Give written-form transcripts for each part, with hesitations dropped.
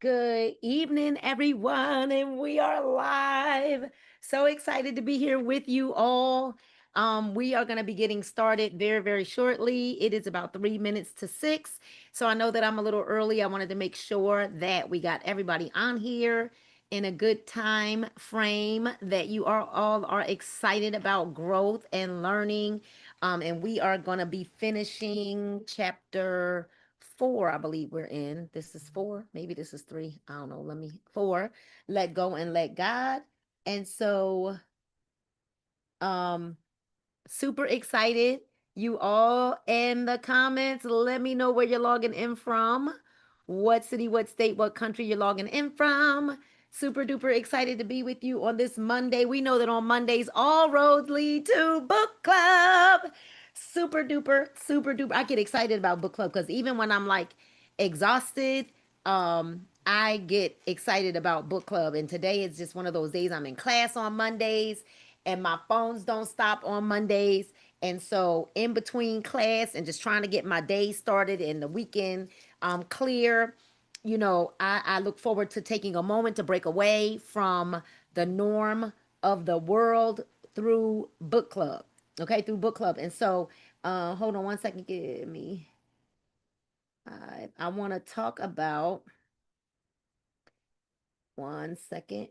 Good evening, everyone, and we are live. So excited to be here with you all. We are going to be getting started very, very shortly. It is about 3 minutes to 6. So I know that I'm a little early. I wanted to make sure that we got everybody on here in a good time frame, that you are all are excited about growth and learning. And we are going to be finishing chapter 4, I believe we're in. This is 4. Maybe this is 3. I don't know. 4. Let go and let God. And so, um, super excited. You all in the comments, let me know where you're logging in from. What city, what state, what country you're logging in from. Super duper excited to be with you on this Monday. We know that on Mondays, all roads lead to book club. Super duper, super duper. I get excited about book club because even when I'm like exhausted, I get excited about book club. And today is just one of those days. I'm in class on Mondays and my phones don't stop on Mondays. And so, in between class and just trying to get my day started and the weekend clear, I look forward to taking a moment to break away from the norm of the world through book club. Okay, through book club. And so, hold on one second. Give me. I want to talk about one second.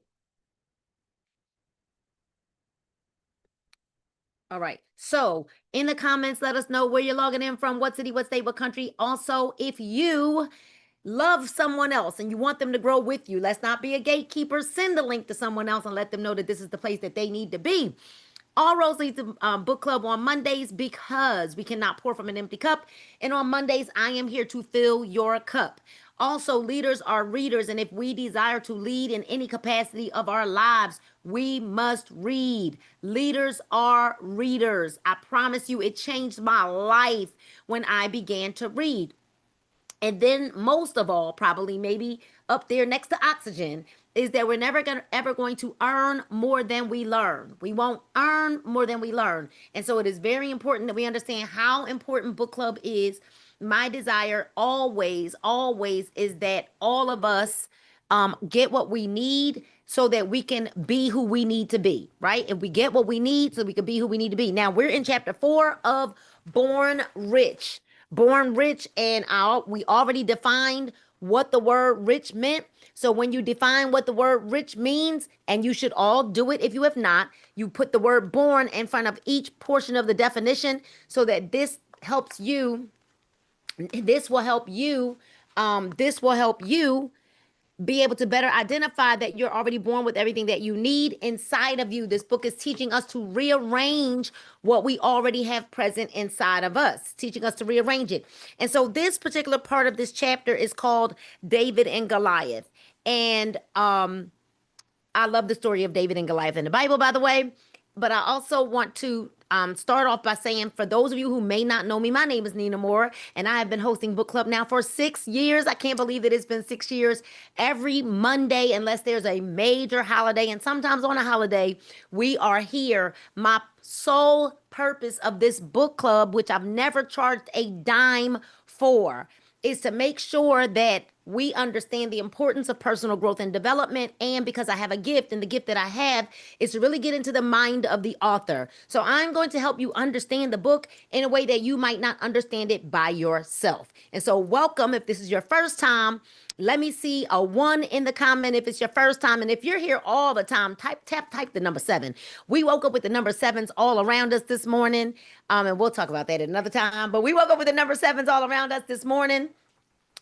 All right. So in the comments, let us know where you're logging in from, what city, what state, what country. Also, if you love someone else and you want them to grow with you, let's not be a gatekeeper. Send the link to someone else and let them know that this is the place that they need to be. All roads lead to book club on Mondays because we cannot pour from an empty cup. And on Mondays, I am here to fill your cup. Also, leaders are readers, and if we desire to lead in any capacity of our lives, we must read. Leaders are readers. I promise you, it changed my life when I began to read. And then, most of all, probably maybe up there next to oxygen, is that we're never gonna ever going to earn more than we learn. We won't earn more than we learn. And so it is very important that we understand how important book club is. My desire always, always is that all of us get what we need so that we can be who we need to be, right? If we get what we need so we can be who we need to be. Now we're in chapter 4 of Born Rich. Born Rich, and we already defined what the word rich meant. So when you define what the word rich means, and you should all do it if you have not, you put the word born in front of each portion of the definition so that this helps you. This will help you. This will help you be able to better identify that you're already born with everything that you need inside of you. This book is teaching us to rearrange what we already have present inside of us, teaching us to rearrange it. And so this particular part of this chapter is called David and Goliath. And I love the story of David and Goliath in the Bible, by the way. But I also want to start off by saying, for those of you who may not know me, my name is Nina Moore, and I have been hosting book club now for 6 years. I can't believe that it's been 6 years. Every Monday, unless there's a major holiday, and sometimes on a holiday, we are here. My sole purpose of this book club, which I've never charged a dime for, is to make sure that we understand the importance of personal growth and development. And because I have a gift, and the gift that I have is to really get into the mind of the author. So I'm going to help you understand the book in a way that you might not understand it by yourself. And so, welcome. If this is your first time, let me see a 1 in the comment if it's your first time. And if you're here all the time, type the number 7. We woke up with the number 7s all around us this morning. And we'll talk about that at another time. But we woke up with the number 7s all around us this morning.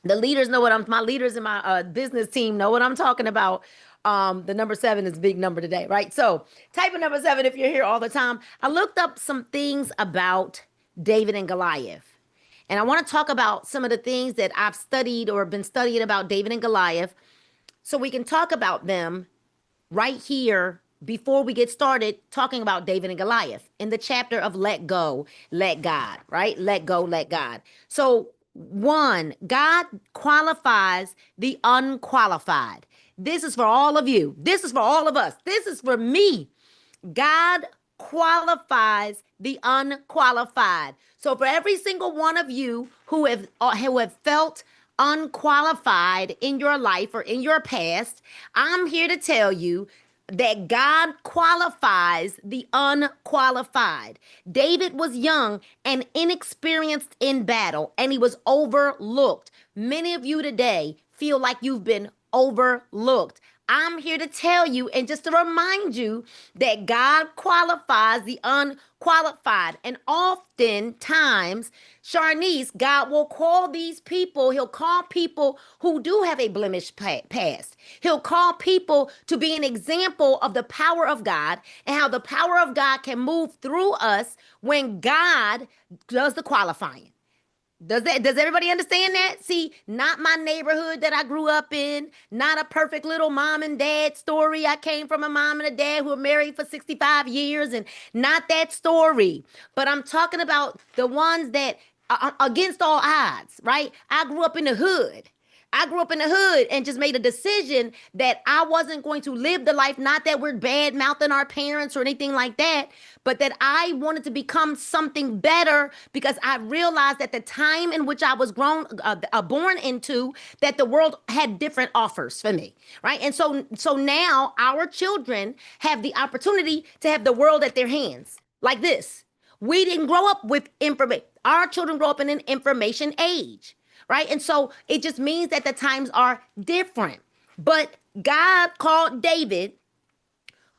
The leaders know what my leaders in my business team know what I'm talking about. The number 7 is a big number today, right? So type of number 7 if you're here all the time. I looked up some things about David and Goliath. And I want to talk about some of the things that I've studied or been studying about David and Goliath so we can talk about them right here before we get started talking about David and Goliath in the chapter of Let Go, Let God, right? Let go, let God. So, one, God qualifies the unqualified. This is for all of you. This is for all of us. This is for me. God qualifies the unqualified. So for every single one of you who have felt unqualified in your life or in your past, I'm here to tell you that God qualifies the unqualified. David was young and inexperienced in battle, and he was overlooked. Many of you today feel like you've been overlooked. I'm here to tell you and just to remind you that God qualifies the unqualified. And oftentimes, Charnice, God will call these people, he'll call people who do have a blemished past. He'll call people to be an example of the power of God and how the power of God can move through us when God does the qualifying. Does everybody understand that? See, not my neighborhood that I grew up in, not a perfect little mom and dad story. I came from a mom and a dad who were married for 65 years and not that story. But I'm talking about the ones that are against all odds, right? I grew up in the hood. I grew up in the hood and just made a decision that I wasn't going to live the life, not that we're bad mouthing our parents or anything like that, but that I wanted to become something better because I realized at the time in which I was born into, that the world had different offers for me, right? And so now our children have the opportunity to have the world at their hands like this. We didn't grow up with information. Our children grow up in an information age, right? And so it just means that the times are different. But God called David,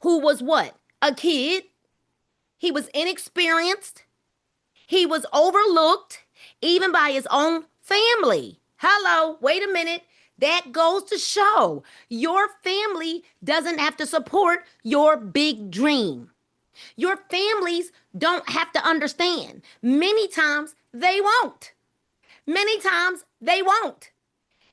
who was what? A kid. He was inexperienced. He was overlooked, even by his own family. Hello, wait a minute. That goes to show your family doesn't have to support your big dream. Your families don't have to understand. Many times they won't. Many times they won't.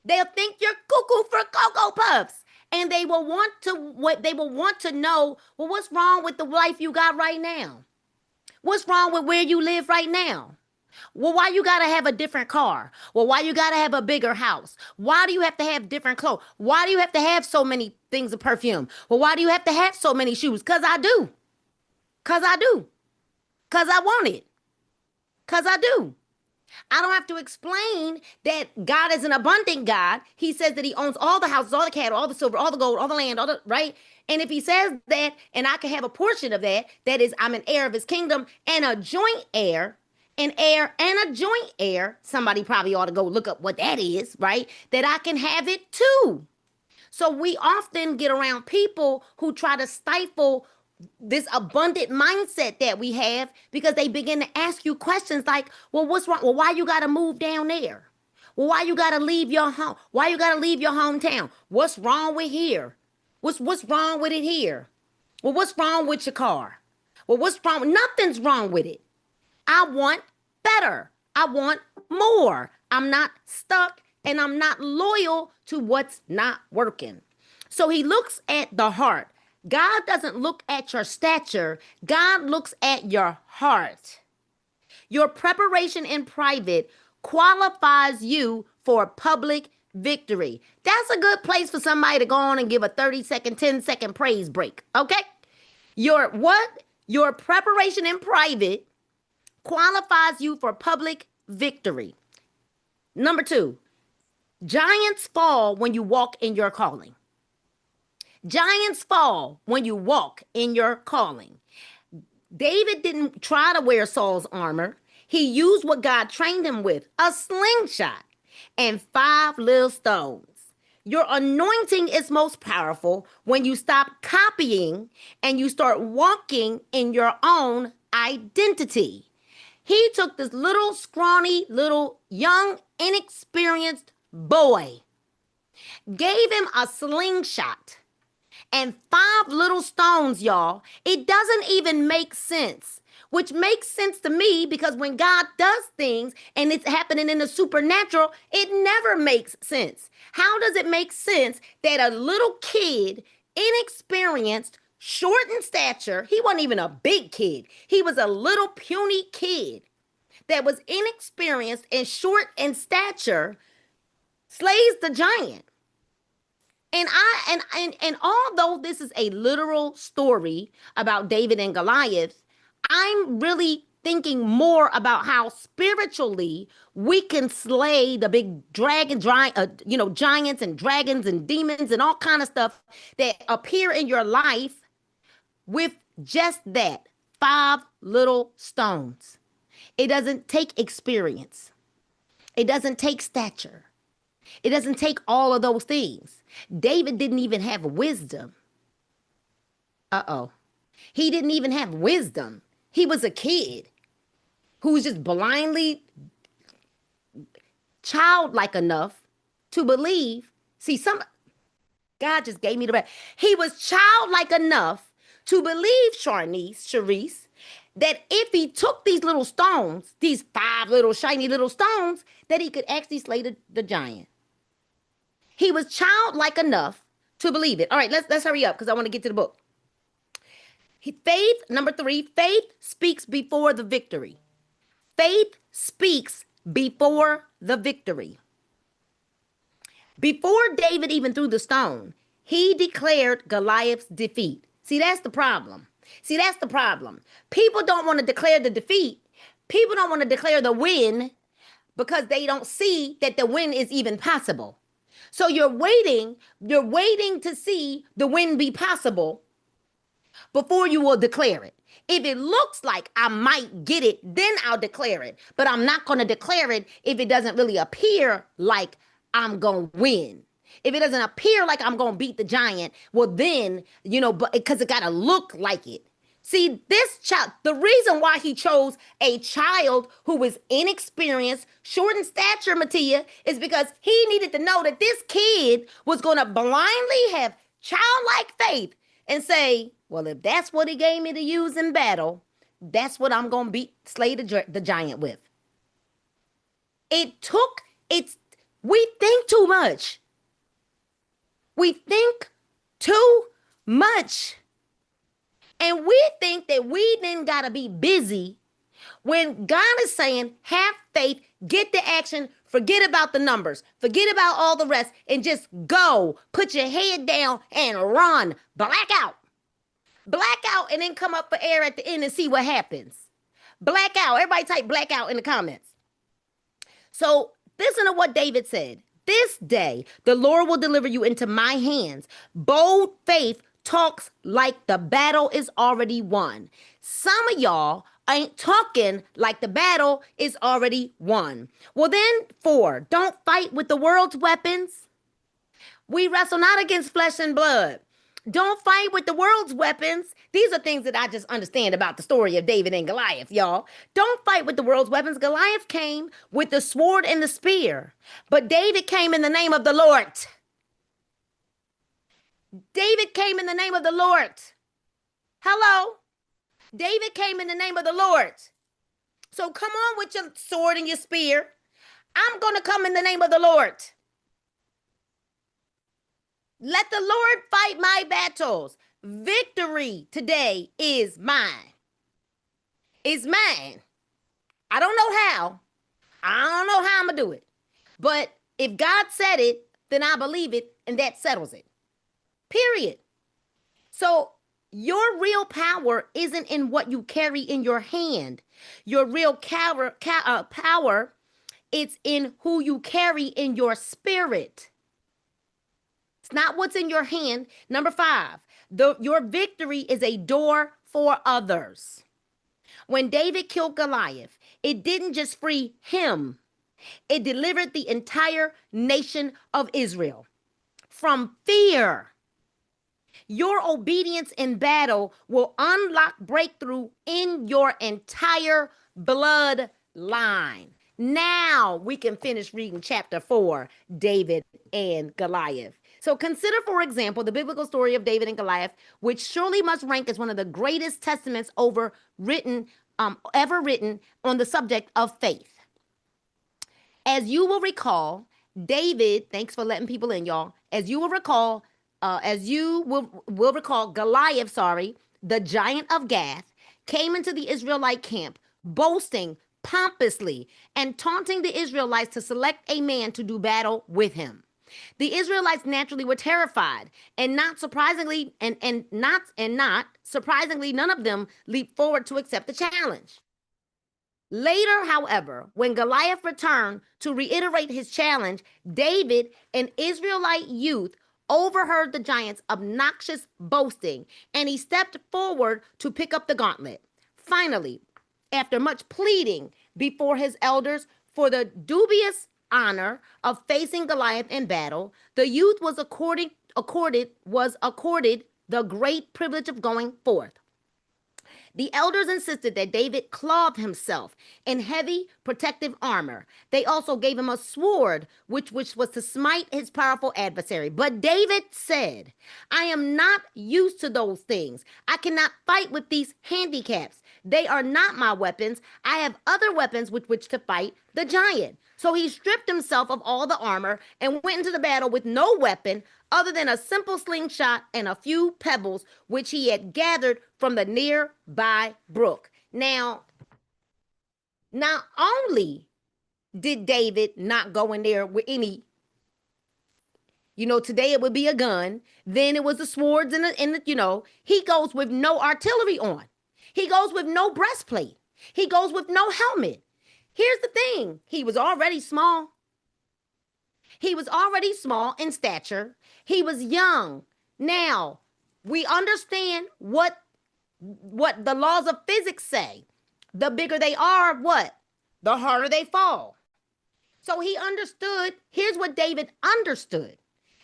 They'll think you're cuckoo for Cocoa Puffs. And they will want to know, well, what's wrong with the life you got right now? What's wrong with where you live right now? Well, why you gotta have a different car? Well, why you gotta have a bigger house? Why do you have to have different clothes? Why do you have to have so many things of perfume? Well, why do you have to have so many shoes? Cause I do. Cause I do. Cause I want it. Cause I do. I don't have to explain that God is an abundant God. He says that he owns all the houses, all the cattle, all the silver, all the gold, all the land, all the, right? And if he says that, and I can have a portion of that, that is, I'm an heir of his kingdom and a joint heir, an heir and a joint heir, somebody probably ought to go look up what that is, right? That I can have it too. So we often get around people who try to stifle this abundant mindset that we have because they begin to ask you questions like, well, what's wrong? Well, why you got to move down there? Well, why you got to leave your home? Why you got to leave your hometown? What's wrong with here? What's wrong with it here? Well, what's wrong with your car? Well, what's wrong? Nothing's wrong with it. I want better. I want more. I'm not stuck and I'm not loyal to what's not working. So he looks at the heart. God doesn't look at your stature. God looks at your heart. Your preparation in private qualifies you for public victory. That's a good place for somebody to go on and give a 30-second, 10-second praise break. Okay? Your preparation in private qualifies you for public victory. Number 2, giants fall when you walk in your calling. Giants fall when you walk in your calling. David didn't try to wear Saul's armor. He used what God trained him with, a slingshot and 5 little stones. Your anointing is most powerful when you stop copying and you start walking in your own identity. He took this little scrawny, little young, inexperienced boy, gave him a slingshot and 5 little stones, y'all. It doesn't even make sense, which makes sense to me because when God does things and it's happening in the supernatural, it never makes sense. How does it make sense that a little kid, inexperienced, short in stature, he wasn't even a big kid, he was a little puny kid that was inexperienced and short in stature, slays the giant? And although this is a literal story about David and Goliath, I'm really thinking more about how spiritually we can slay the big giants and dragons and demons and all kind of stuff that appear in your life with just that 5 little stones. It doesn't take experience. It doesn't take stature. It doesn't take all of those things. David didn't even have wisdom. Uh-oh. He didn't even have wisdom. He was a kid who was just blindly childlike enough to believe. See, God just gave me the. He was childlike enough to believe, Sharice, that if he took these little stones, these 5 little shiny little stones, that he could actually slay the giant. He was childlike enough to believe it. All right, let's hurry up because I want to get to the book. Number 3, faith speaks before the victory. Faith speaks before the victory. Before David even threw the stone, he declared Goliath's defeat. See, that's the problem. People don't want to declare the defeat. People don't want to declare the win because they don't see that the win is even possible. So you're waiting to see the win be possible before you will declare it. If it looks like I might get it, then I'll declare it. But I'm not going to declare it if it doesn't really appear like I'm going to win. If it doesn't appear like I'm going to beat the giant, well then, but because it got to look like it. See, this child, the reason why he chose a child who was inexperienced, short in stature, Mattia, is because he needed to know that this kid was going to blindly have childlike faith and say, well, if that's what he gave me to use in battle, that's what I'm going to slay the giant with. We think too much. We think too much. And we think that we then got to be busy when God is saying, have faith, get the action, forget about the numbers, forget about all the rest, and just go. Put your head down and run. Black out. Black out and then come up for air at the end and see what happens. Black out. Everybody type black out in the comments. So listen to what David said. This day, the Lord will deliver you into my hands. Bold faith talks like the battle is already won. Some of y'all ain't talking like the battle is already won. Well then, 4, don't fight with the world's weapons. We wrestle not against flesh and blood. Don't fight with the world's weapons. These are things that I just understand about the story of David and Goliath, y'all. Don't fight with the world's weapons. Goliath came with the sword and the spear, but David came in the name of the Lord. David came in the name of the Lord. Hello? David came in the name of the Lord. So come on with your sword and your spear. I'm going to come in the name of the Lord. Let the Lord fight my battles. Victory today is mine. It's mine. I don't know how. I don't know how I'm going to do it. But if God said it, then I believe it, and that settles it. Period. So your real power isn't in what you carry in your hand. Your real power, it's in who you carry in your spirit. It's not what's in your hand. Number 5, your victory is a door for others. When David killed Goliath, it didn't just free him. It delivered the entire nation of Israel from fear. Your obedience in battle will unlock breakthrough in your entire bloodline. Now we can finish reading chapter 4, David and Goliath. So consider, for example, the biblical story of David and Goliath, which surely must rank as one of the greatest testaments ever written on the subject of faith. As you will recall, David, thanks for letting people in, y'all. As you will recall, Goliath, the giant of Gath, came into the Israelite camp, boasting pompously and taunting the Israelites to select a man to do battle with him. The Israelites naturally were terrified, and not surprisingly, none of them leaped forward to accept the challenge. Later, however, when Goliath returned to reiterate his challenge, David, an Israelite youth, overheard the giant's obnoxious boasting, and he stepped forward to pick up the gauntlet. Finally, after much pleading before his elders for the dubious honor of facing Goliath in battle, the youth was accorded the great privilege of going forth. The elders insisted that David clothe himself in heavy protective armor. They also gave him a sword, which was to smite his powerful adversary. But David said, I am not used to those things. I cannot fight with these handicaps. They are not my weapons. I have other weapons with which to fight the giant. So he stripped himself of all the armor and went into the battle with no weapon other than a simple slingshot and a few pebbles which he had gathered from the nearby brook. Now, not only did David not go in there with any, today it would be a gun, then it was the swords and he goes with no artillery on. He goes with no breastplate. He goes with no helmet. Here's the thing. He was already small. He was already small in stature. He was young. Now, we understand what the laws of physics say. The bigger they are, what? The harder they fall. So he understood. Here's what David understood.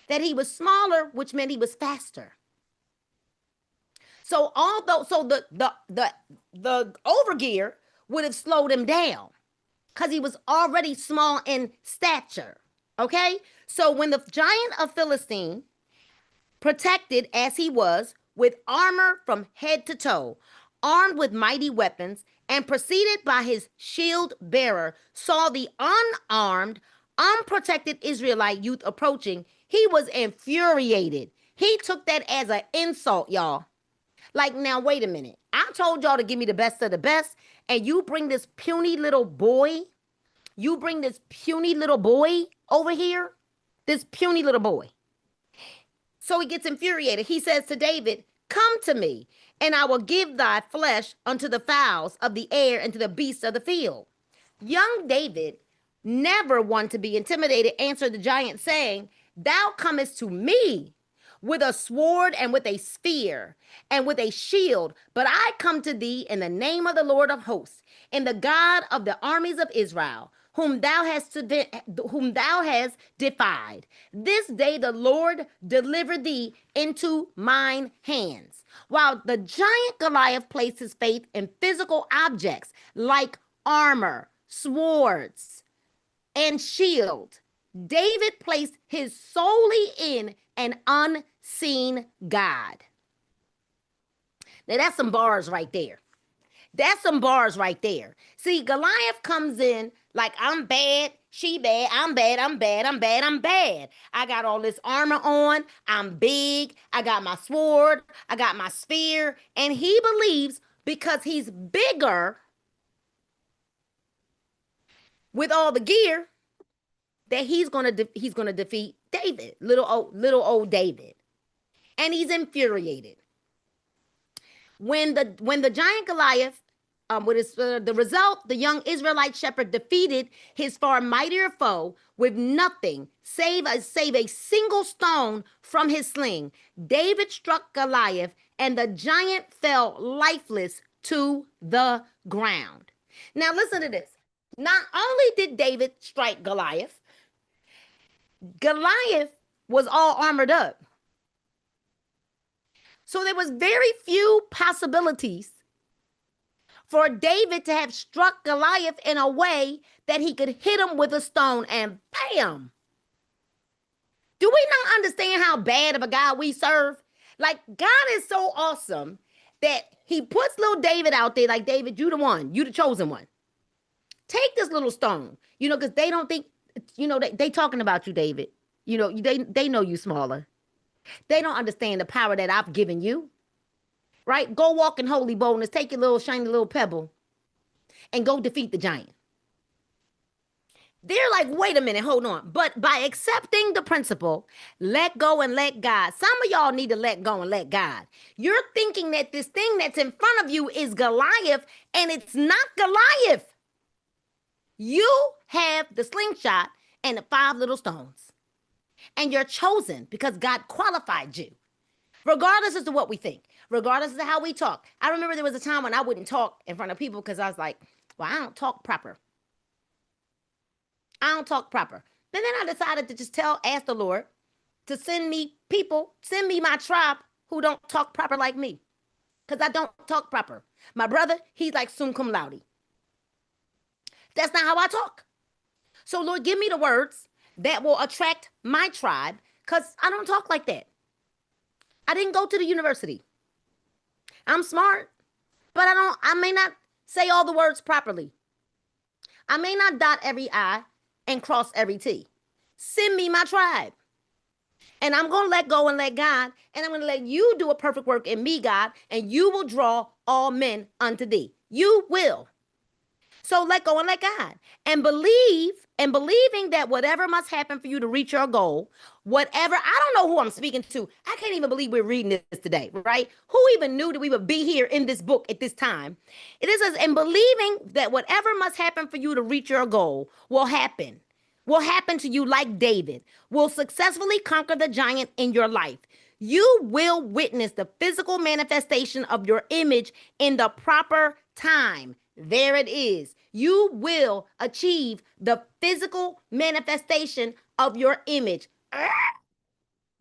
That he was smaller, which meant he was faster. So the overgear would have slowed him down because he was already small in stature. Okay? So when the giant of Philistine, protected as he was with armor from head to toe, armed with mighty weapons, and preceded by his shield bearer, saw the unarmed, unprotected Israelite youth approaching, he was infuriated. He took that as an insult, y'all. Like, now, wait a minute. I told y'all to give me the best of the best, and you bring this puny little boy over here, this puny little boy. So he gets infuriated. He says to David, come to me, and I will give thy flesh unto the fowls of the air and to the beasts of the field. Young David, never one to be intimidated, answered the giant, saying, thou comest to me with a sword and with a spear and with a shield, but I come to thee in the name of the Lord of hosts, in the God of the armies of Israel, whom thou hast defied. This day the Lord deliver thee into mine hands. While the giant Goliath placed his faith in physical objects like armor, swords, and shield, David placed his solely in an unseen God. Now that's some bars right there. That's some bars right there. See, Goliath comes in like, I'm bad, she bad, I'm bad, I'm bad, I'm bad, I'm bad. I got all this armor on, I'm big, I got my sword, I got my spear, and he believes because he's bigger with all the gear that he's gonna defeat David, little old David, and he's infuriated. When the giant Goliath, the result, the young Israelite shepherd defeated his far mightier foe with nothing save a single stone from his sling. David struck Goliath, and the giant fell lifeless to the ground. Now listen to this. Not only did David strike Goliath, Goliath was all armored up. So there was very few possibilities for David to have struck Goliath in a way that he could hit him with a stone and bam. Do we not understand how bad of a God we serve? Like, God is so awesome that he puts little David out there like, David, you the one, you the chosen one. Take this little stone, because they don't think, they talking about you, David. They know you smaller. They don't understand the power that I've given you, right? Go walk in holy boldness, take your little shiny little pebble and go defeat the giant. They're like, wait a minute, hold on. But by accepting the principle, let go and let God. Some of y'all need to let go and let God. You're thinking that this thing that's in front of you is Goliath, and it's not Goliath. You have the slingshot and the 5 little stones. And you're chosen because God qualified you. Regardless as to what we think, regardless of how we talk. I remember there was a time when I wouldn't talk in front of people because I was like, well, I don't talk proper. I don't talk proper. And then I decided to just ask the Lord to send me people, send me my tribe who don't talk proper like me. Because I don't talk proper. My brother, he's like sum cum laude. That's not how I talk. So Lord, give me the words that will attract my tribe because I don't talk like that. I didn't go to the university. I'm smart, but I may not say all the words properly. I may not dot every I and cross every T. Send me my tribe. And I'm going to let go and let God, and I'm going to let you do a perfect work in me, God, and you will draw all men unto thee. You will. So let go and let God. And believing that whatever must happen for you to reach your goal, whatever, I don't know who I'm speaking to. I can't even believe we're reading this today, right? Who even knew that we would be here in this book at this time? It is, and believing that whatever must happen for you to reach your goal will happen to you like David, will successfully conquer the giant in your life. You will witness the physical manifestation of your image in the proper time. There it is. You will achieve the physical manifestation of your image.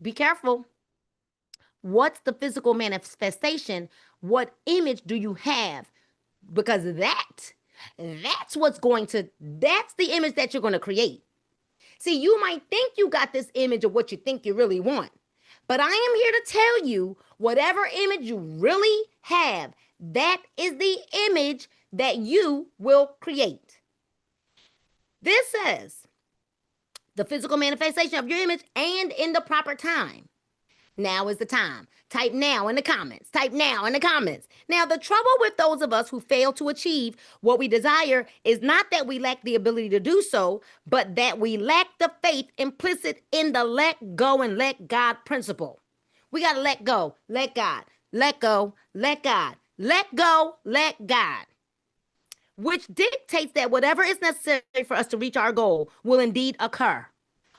Be careful. What's the physical manifestation? What image do you have? Because that's the image that you're going to create. See, you might think you got this image of what you think you really want. But I am here to tell you, whatever image you really have, that is the image that you will create. This says the physical manifestation of your image and in the proper time. Now is the time. Type now in the comments. Type now in the comments. Now, the trouble with those of us who fail to achieve what we desire is not that we lack the ability to do so, but that we lack the faith implicit in the let go and let God principle. We got to let go, let God, let go, let God, let go, let God, which dictates that whatever is necessary for us to reach our goal will indeed occur.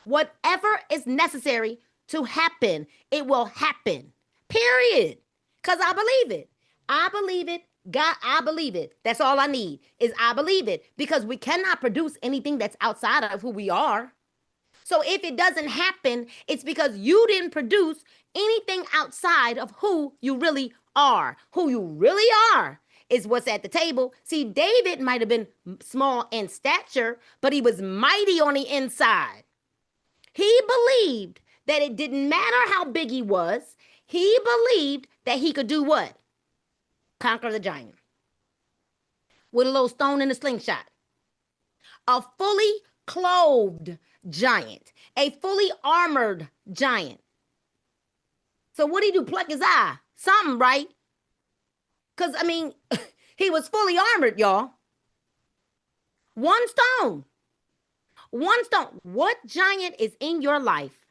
Whatever is necessary to happen, it will happen. Period. Because I believe it. I believe it. God, I believe it. That's all I need is I believe it, because we cannot produce anything that's outside of who we are. So if it doesn't happen, it's because you didn't produce anything outside of who you really are. Who you really are is what's at the table. See, David might have been small in stature, but he was mighty on the inside. He believed that it didn't matter how big he was. He believed that he could do what? Conquer the giant with a little stone and a slingshot. A fully clothed giant, a fully armored giant. So what did he do? Pluck his eye? Something, right? Because, I mean, he was fully armored, y'all. One stone. One stone. What giant is in your life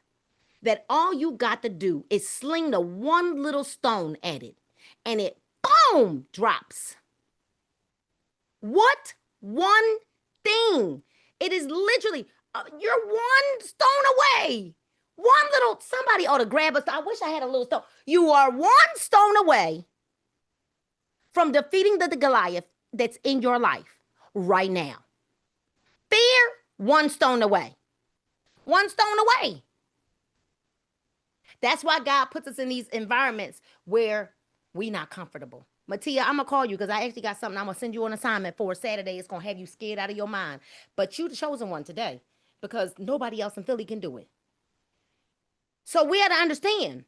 that all you got to do is sling the one little stone at it and it, boom, drops? What one thing? It is literally, you're one stone away. One little, somebody ought to grab us. I wish I had a little stone. You are one stone away from defeating the Goliath that's in your life right now. Fear, one stone away. One stone away. That's why God puts us in these environments where we're not comfortable. Matia, I'm going to call you because I actually got something I'm going to send you on assignment for Saturday. It's going to have you scared out of your mind. But you the chosen one today because nobody else in Philly can do it. So we have to understand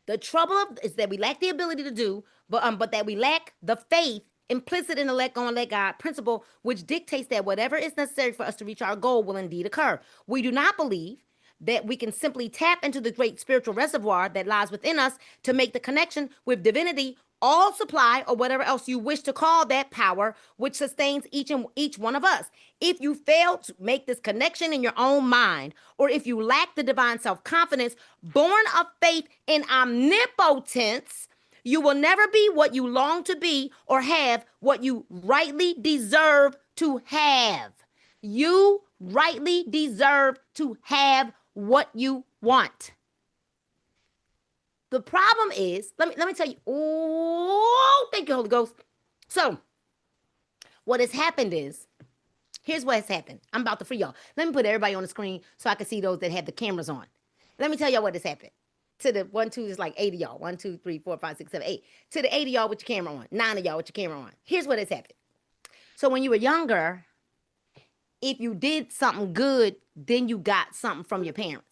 the trouble is that we lack the ability to do, but that we lack the faith implicit in the let go and let God principle, which dictates that whatever is necessary for us to reach our goal will indeed occur. We do not believe that we can simply tap into the great spiritual reservoir that lies within us to make the connection with divinity, all supply, or whatever else you wish to call that power, which sustains each one of us. If you fail to make this connection in your own mind, or if you lack the divine self-confidence born of faith in omnipotence, you will never be what you long to be or have what you rightly deserve to have. You rightly deserve to have what you want. The problem is, let me tell you. Oh, thank you, Holy Ghost. So, what has happened is, here's what has happened. I'm about to free y'all. Let me put everybody on the screen so I can see those that have the cameras on. Let me tell y'all what has happened. To the 1, 2 is like 8 of y'all. 1, 2, 3, 4, 5, 6, 7, 8. To the 8 of y'all with your camera on. 9 of y'all with your camera on. Here's what has happened. So when you were younger, if you did something good, then you got something from your parents.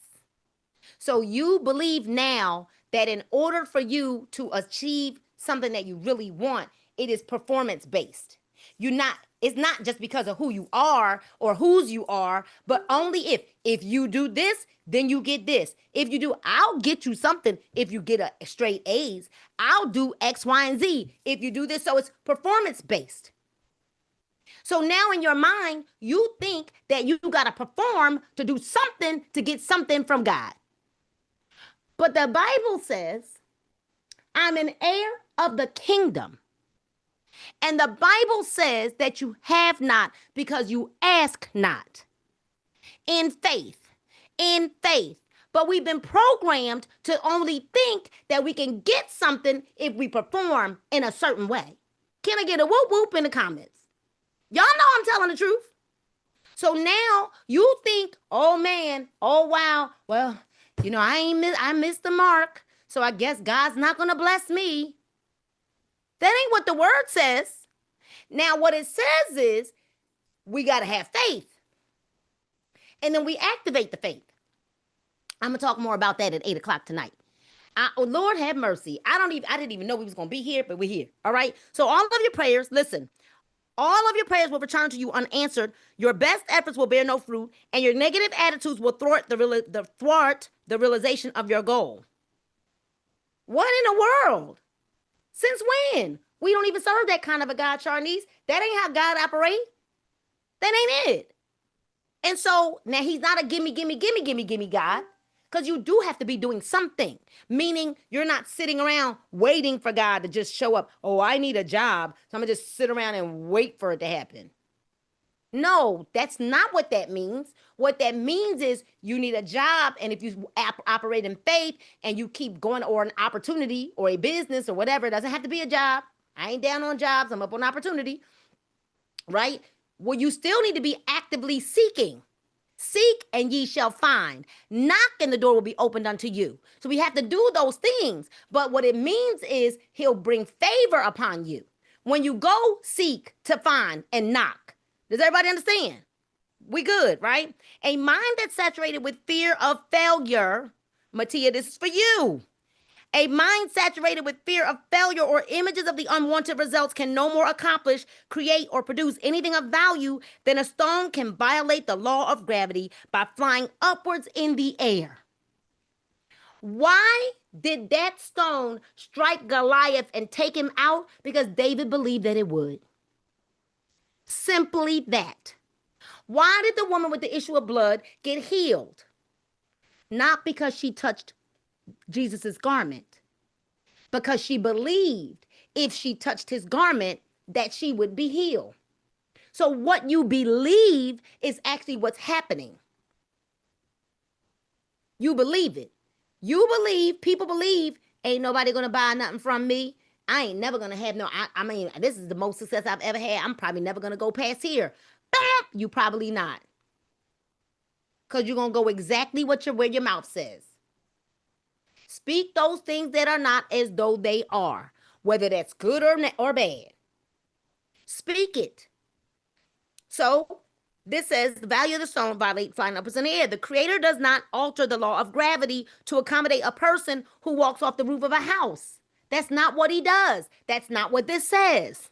So you believe now that in order for you to achieve something that you really want, it is performance based. It's not just because of who you are or whose you are, but only if you do this, then you get this. If you do, I'll get you something. If you get a straight A's, I'll do X, Y, and Z. If you do this, so it's performance based. So now in your mind, you think that you got to perform to do something to get something from God. But the Bible says, I'm an heir of the kingdom. And the Bible says that you have not because you ask not. In faith. But we've been programmed to only think that we can get something if we perform in a certain way. Can I get a whoop whoop in the comments? Y'all know I'm telling the truth. So now you think, oh man, oh wow, well, I missed the mark, so I guess God's not going to bless me. That ain't what the word says. Now, what it says is we got to have faith. And then we activate the faith. I'm going to talk more about that at 8 o'clock tonight. Oh, Lord have mercy. I didn't even know we was going to be here, but we're here. All right. So all of your prayers, listen, all of your prayers will return to you unanswered. Your best efforts will bear no fruit, and your negative attitudes will thwart the realization of your goal. What in the world? Since when? We don't even serve that kind of a God, Charnice. That ain't how God operates. That ain't it. And so now he's not a gimme God, because you do have to be doing something, meaning you're not sitting around waiting for God to just show up. Oh, I need a job, so I'm going to just sit around and wait for it to happen. No, that's not what that means. What that means is you need a job, and if you operate in faith and you keep going, or an opportunity or a business or whatever, it doesn't have to be a job. I ain't down on jobs. I'm up on opportunity, right? Well, you still need to be actively seeking. Seek and ye shall find. Knock and the door will be opened unto you. So we have to do those things. But what it means is he'll bring favor upon you. When you go seek to find and knock. Does everybody understand? We good, right? A mind that's saturated with fear of failure. Mattia, this is for you. A mind saturated with fear of failure or images of the unwanted results can no more accomplish, create, or produce anything of value than a stone can violate the law of gravity by flying upwards in the air. Why did that stone strike Goliath and take him out? Because David believed that it would. Simply that. Why did the woman with the issue of blood get healed? Not because she touched Jesus's garment, because she believed if she touched his garment that she would be healed. So what you believe is actually what's happening. You believe it. You believe, people believe, ain't nobody gonna buy nothing from me. I ain't never gonna have I mean, this is the most success I've ever had. I'm probably never gonna go past here. You probably not. Because you're gonna go exactly where your mouth says. Speak those things that are not as though they are, whether that's good or bad. Speak it. So this says the value of the stone violate flying upwards in the air. The Creator does not alter the law of gravity to accommodate a person who walks off the roof of a house. That's not what he does. That's not what this says.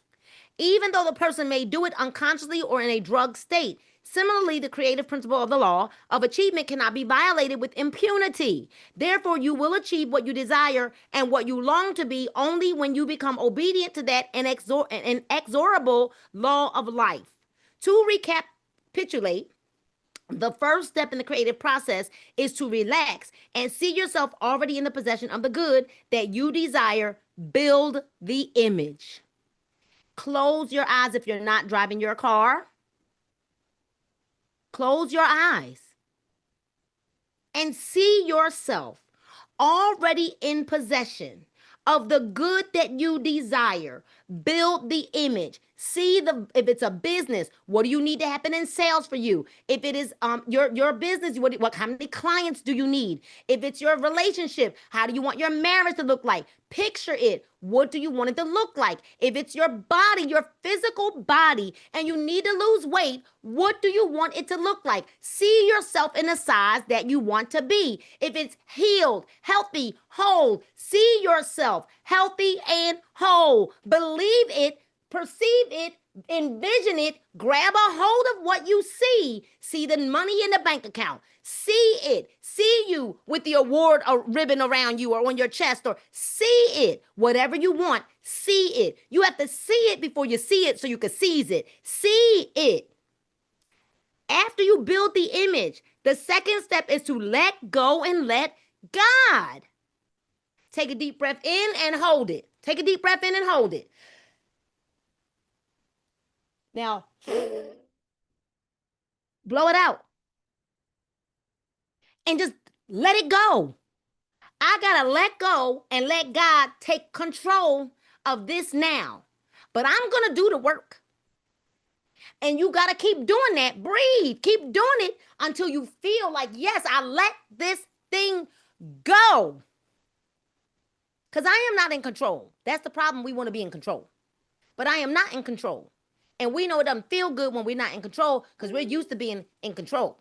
Even though the person may do it unconsciously or in a drugged state. Similarly, the creative principle of the law of achievement cannot be violated with impunity. Therefore, you will achieve what you desire and what you long to be only when you become obedient to that inexorable law of life. To recapitulate, the first step in the creative process is to relax and see yourself already in the possession of the good that you desire. Build the image. Close your eyes if you're not driving your car. Close your eyes and see yourself already in possession of the good that you desire. Build the image. See the if it's a business, what do you need to happen in sales for you? If it is your business, what how many clients do you need? If it's your relationship, how do you want your marriage to look like? Picture it. What do you want it to look like? If it's your body, your physical body, and you need to lose weight, what do you want it to look like? See yourself in the size that you want to be. If it's healed, healthy, whole, see yourself healthy and whole. Believe it, perceive it, envision it, grab a hold of what you see. See the money in the bank account. See it. See you with the award or ribbon around you or on your chest, or see it. Whatever you want, see it. You have to see it before you see it so you can seize it. See it. After you build the image, the second step is to let go and let God. Take a deep breath in and hold it. Take a deep breath in and hold it. Now, blow it out. And just let it go. I got to let go and let God take control of this now. But I'm going to do the work. And you got to keep doing that. Breathe. Keep doing it until you feel like, yes, I let this thing go. Because I am not in control. That's the problem. We want to be in control. But I am not in control. And we know it doesn't feel good when we're not in control because we're used to being in control.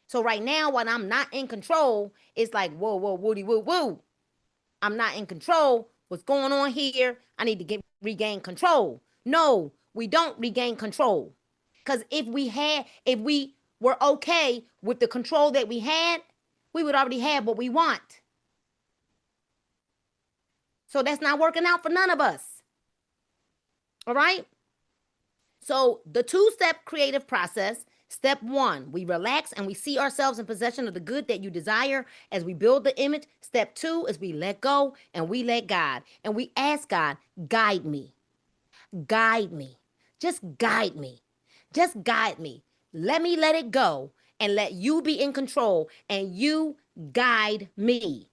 So right now, when I'm not in control, it's like, whoa, whoa, woody, woo, woo. I'm not in control. What's going on here? I need to regain control. No, we don't regain control. Because if we were okay with the control that we had, we would already have what we want. So that's not working out for none of us. All right? So the two-step creative process. Step 1, we relax and we see ourselves in possession of the good that you desire as we build the image. Step 2 is we let go and we let God. And we ask God, guide me. Guide me. Just guide me. Just guide me. Let me let it go and let you be in control and you guide me.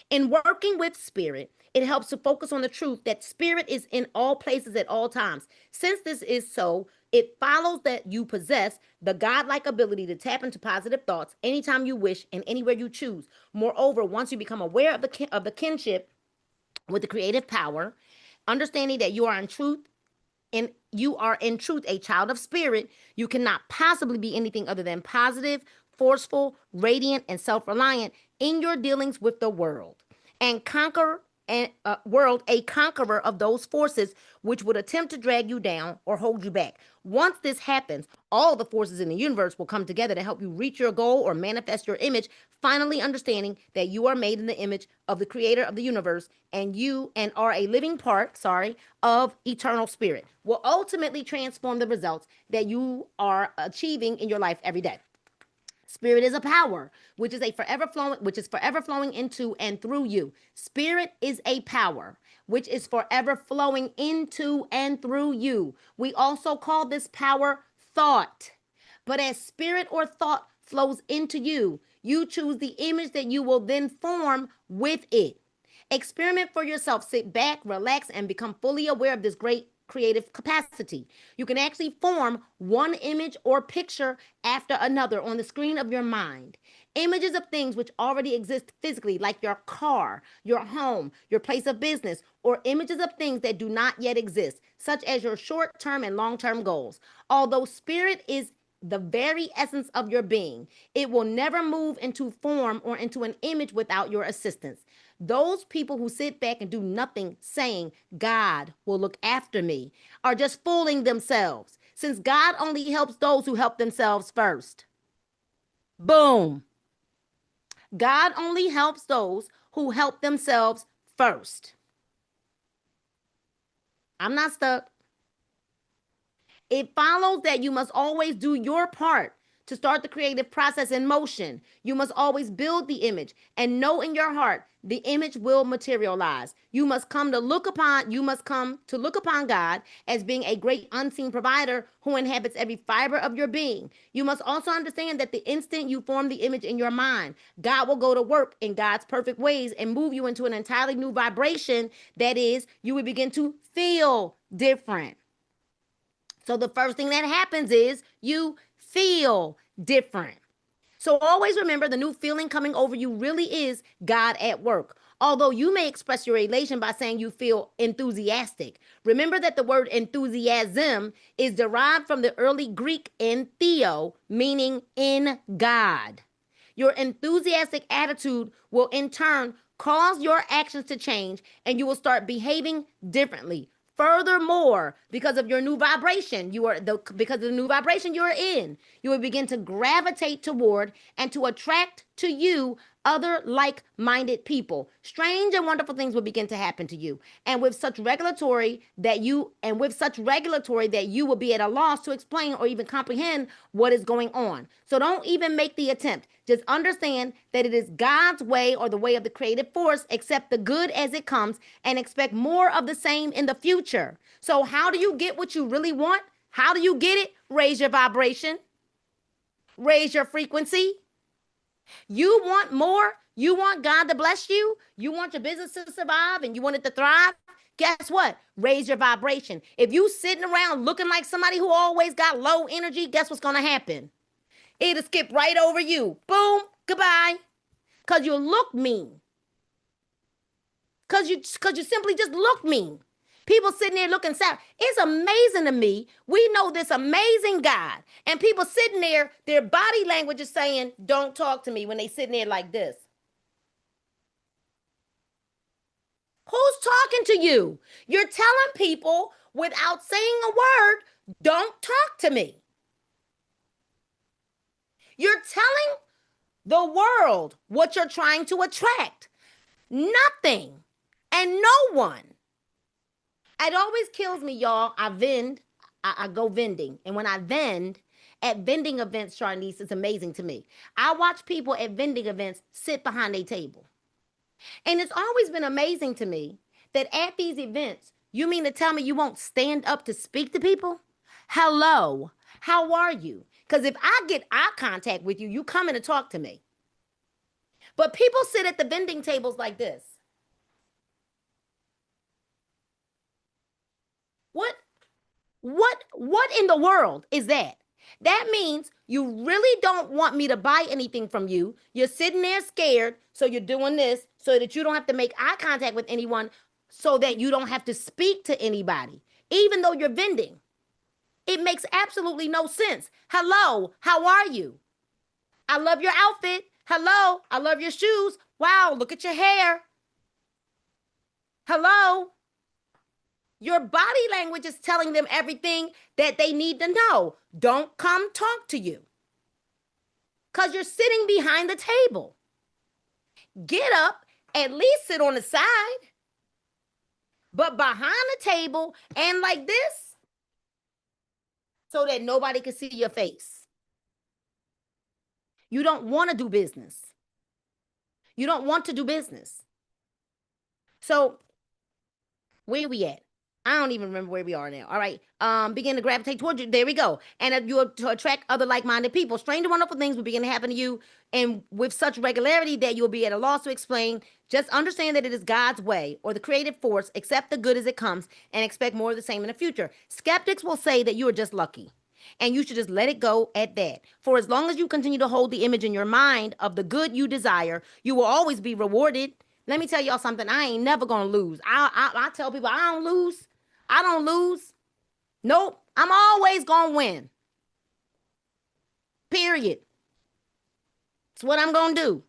In working with spirit, it helps to focus on the truth that spirit is in all places at all times. Since this is so, it follows that you possess the godlike ability to tap into positive thoughts anytime you wish and anywhere you choose. Moreover, once you become aware of the kinship with the creative power, understanding that you are in truth a child of spirit, you cannot possibly be anything other than positive, forceful, radiant, and self-reliant in your dealings with the world, and conquer and world a conqueror of those forces which would attempt to drag you down or hold you back. Once this happens, all the forces in the universe will come together to help you reach your goal or manifest your image, finally understanding that you are made in the image of the creator of the universe and are a living part, of eternal spirit, will ultimately transform the results that you are achieving in your life every day. Spirit is a power, which is forever flowing into and through you. Spirit is a power, which is forever flowing into and through you. We also call this power thought. But as spirit or thought flows into you, you choose the image that you will then form with it. Experiment for yourself. Sit back, relax, and become fully aware of this great creative capacity. You can actually form one image or picture after another on the screen of your mind. Images of things which already exist physically, like your car, your home, your place of business, or images of things that do not yet exist, such as your short-term and long-term goals. Although spirit is the very essence of your being, it will never move into form or into an image without your assistance. Those people who sit back and do nothing saying, God will look after me, are just fooling themselves, since God only helps those who help themselves first. Boom. God only helps those who help themselves first. I'm not stuck. It follows that you must always do your part to start the creative process in motion. You must always build the image and know in your heart the image will materialize. You must come to look upon God as being a great unseen provider who inhabits every fiber of your being. You must also understand that the instant you form the image in your mind, God will go to work in God's perfect ways and move you into an entirely new vibration. That is, you will begin to feel different. So the first thing that happens is you feel different. So always remember, the new feeling coming over you really is God at work. Although you may express your elation by saying you feel enthusiastic. Remember that the word enthusiasm is derived from the early Greek entheo, meaning in God. Your enthusiastic attitude will in turn cause your actions to change, and you will start behaving differently. Furthermore, because of your new vibration, because of the new vibration you're in, you will begin to gravitate toward and to attract to you other like-minded people. Strange and wonderful things will begin to happen to you. And with such regulatory that you will be at a loss to explain or even comprehend what is going on. So don't even make the attempt. Just understand that it is God's way or the way of the creative force. Accept the good as it comes and expect more of the same in the future. So how do you get what you really want? How do you get it? Raise your vibration. Raise your frequency. You want more? You want God to bless you? You want your business to survive and you want it to thrive? Guess what? Raise your vibration. If you sitting around looking like somebody who always got low energy, guess what's going to happen? It'll skip right over you. Boom, goodbye. Because you look mean. Because you simply just look mean. People sitting there looking sad. It's amazing to me. We know this amazing God. And people sitting there, their body language is saying, don't talk to me when they sitting there like this. Who's talking to you? You're telling people without saying a word, don't talk to me. You're telling the world what you're trying to attract. Nothing and no one. It always kills me, y'all. I go vending. And when I vend at vending events, Charnice, it's amazing to me. I watch people at vending events sit behind a table. And it's always been amazing to me that at these events, you mean to tell me you won't stand up to speak to people? Hello, how are you? Because if I get eye contact with you, you come in to talk to me. But people sit at the vending tables like this. What in the world is that? That means you really don't want me to buy anything from you. You're sitting there scared, so you're doing this so that you don't have to make eye contact with anyone, so that you don't have to speak to anybody, even though you're vending. It makes absolutely no sense. Hello, how are you? I love your outfit. Hello, I love your shoes. Wow, look at your hair. Hello. Your body language is telling them everything that they need to know. Don't come talk to you because you're sitting behind the table. Get up, at least sit on the side, but behind the table and like this so that nobody can see your face. You don't want to do business. You don't want to do business. So where we at? I don't even remember where we are now. All right. Begin to gravitate towards you. There we go. And you to attract other like-minded people. Strange and wonderful things will begin to happen to you, and with such regularity that you'll be at a loss to explain. Just understand that it is God's way or the creative force. Accept the good as it comes and expect more of the same in the future. Skeptics will say that you are just lucky, and you should just let it go at that. For as long as you continue to hold the image in your mind of the good you desire, you will always be rewarded. Let me tell y'all something. I ain't never gonna lose. I tell people I don't lose. I don't lose. Nope. I'm always gonna win. Period. It's what I'm gonna do.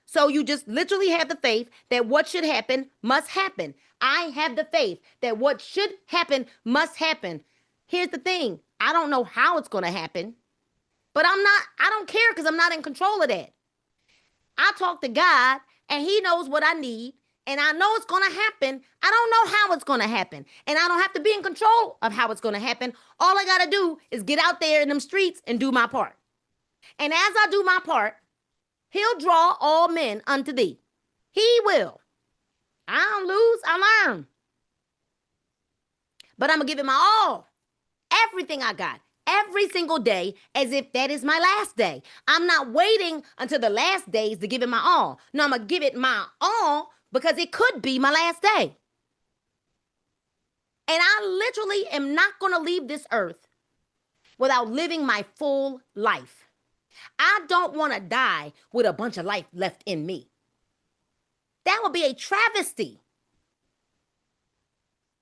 So you just literally have the faith that what should happen must happen. I have the faith that what should happen must happen. Here's the thing. I don't know how it's gonna happen, but I don't care because I'm not in control of that. I talk to God and he knows what I need. And I know it's going to happen. I don't know how it's going to happen. And I don't have to be in control of how it's going to happen. All I got to do is get out there in them streets and do my part. And as I do my part, he'll draw all men unto thee. He will. I don't lose, I learn. But I'm going to give it my all. Everything I got. Every single day, as if that is my last day. I'm not waiting until the last days to give it my all. No, I'm going to give it my all because it could be my last day. And I literally am not going to leave this earth without living my full life. I don't want to die with a bunch of life left in me. That would be a travesty.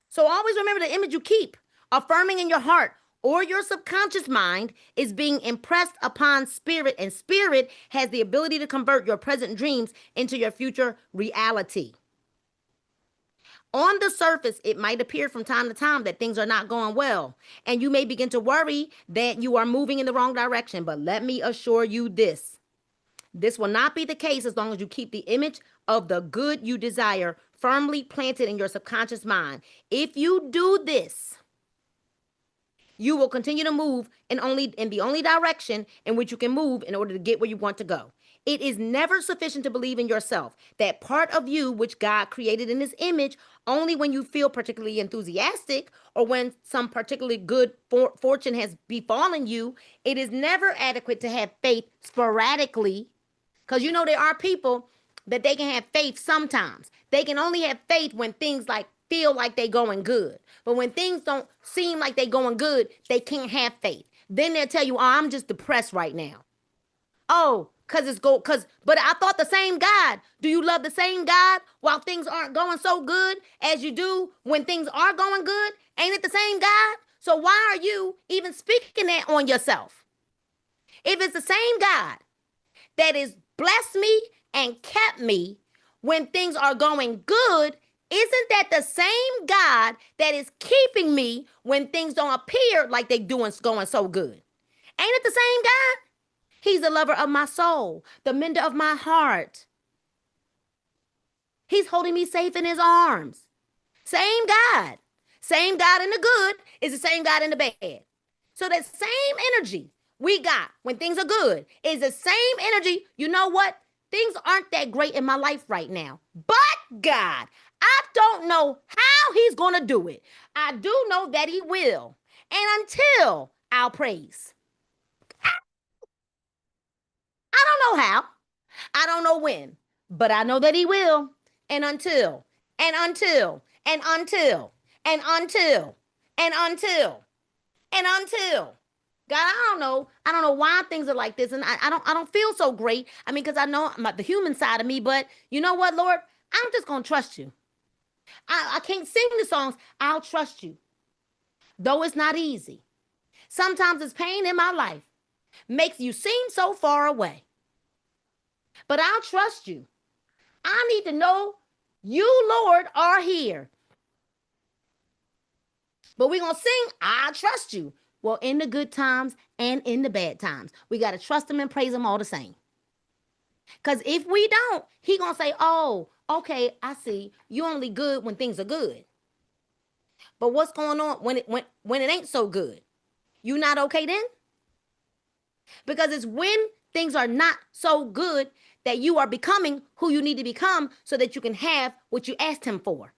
So always remember the image you keep, affirming in your heart or your subconscious mind is being impressed upon spirit, and spirit has the ability to convert your present dreams into your future reality. On the surface, it might appear from time to time that things are not going well, and you may begin to worry that you are moving in the wrong direction. But let me assure you this. This will not be the case as long as you keep the image of the good you desire firmly planted in your subconscious mind. If you do this, you will continue to move in the only direction in which you can move in order to get where you want to go. It is never sufficient to believe in yourself, that part of you which God created in his image, only when you feel particularly enthusiastic or when some particularly good fortune has befallen you. It is never adequate to have faith sporadically, because you know there are people that they can have faith sometimes. They can only have faith when things like feel like they going good. But when things don't seem like they going good, they can't have faith. Then they'll tell you, oh, I'm just depressed right now. Oh, but I thought the same God. Do you love the same God while things aren't going so good as you do when things are going good? Ain't it the same God? So why are you even speaking that on yourself? If it's the same God that is blessed me and kept me when things are going good, isn't that the same God that is keeping me when things don't appear like they going so good? Ain't it the same God? He's the lover of my soul, the mender of my heart. He's holding me safe in his arms. Same God. Same God in the good is the same God in the bad. So that same energy we got when things are good is the same energy. You know what? Things aren't that great in my life right now. But God, I don't know how he's going to do it. I do know that he will. And until I'll praise. I don't know how. I don't know when. But I know that he will. And until, and until, and until, and until, and until, and until. God, I don't know. I don't know why things are like this. And I don't feel so great. I mean, because I know the human side of me. But you know what, Lord? I'm just going to trust you. I can't sing the songs. I'll trust you. Though it's not easy. Sometimes it's pain in my life. Makes you seem so far away. But I'll trust you. I need to know you, Lord, are here. But we're going to sing, I trust you. Well, in the good times and in the bad times. We got to trust him and praise him all the same. Because if we don't, he going to say, oh, okay, I see. You only good when things are good. But what's going on when it ain't so good? You not okay then? Because it's when things are not so good that you are becoming who you need to become so that you can have what you asked him for.